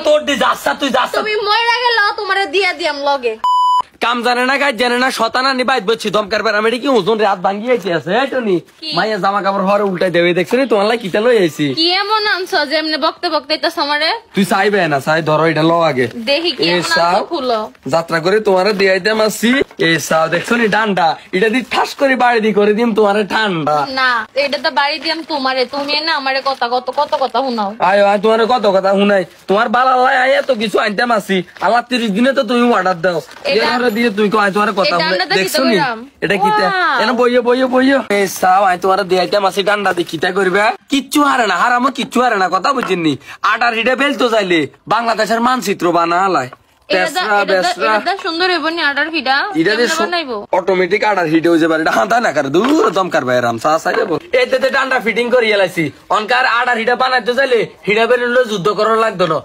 তোর দি যাচ্ছা তুই যাচ্ছ তুমি মইরা গেল তোমারে দিয়া দিয়াম লগে কাম জানে না গাই জানে না শতানা নি বাইত বচ্ছি দমকার পার আমি কি ওজন রাত ভাঙ্গি আইছি আছে এটনি মাইয়া জামা কাপড় হরে উল্টাই দেবে দেখছ নি তোমার লাগি কিটা লই আইছি কি এমন আনছো যে এমনি বকতে বকতে তো আমারে তুই চাইবে না চাই ধরো এটা ল আগে দেখি কি এমন আনছো খুলো যাত্রা করে তোমারে দিয়াই দেম আসি এই সাও দেখছ নি ডান্ডা এটা দি ঠাস করে বাড়ি দি করে দিম তোমারে ঠান্ডা না এটা তো বাড়ি দিয়াম তোমারে তুমি না আমারে কত কথা শুনাও আয় আয় তোমারে কত কথা শুনাই তোমার বালা লাই আয় এত কিছু আনতাম আসি আল্লাহ 30 দিনে তো তুমি অর্ডার দাও এর দিয়ে তুই কয় তোমার কথা দেখছো নি এটা কিটা এনে বইয়ে এই সাও আয় তোমারে দিয়াইতাম আসি ডান্ডা দি কিটা করবে কিচ্ছু হারে না হারামো কিচ্ছু হারে না কথা বুঝিনি আটার হিডে বেলতো চাইলে বাংলাদেশের মানচিত্র বানালায় অটোমেটিক আডার হিট হয়ে যাবে হাঁটা না কার দূর দমকার ভাই রাম এতে ডান্ডা ফিটিং করে এলাইছি অনকার আডার হিটা বানাইতে চাইলে হিডা বেরোলে যুদ্ধ করার লাগতো না।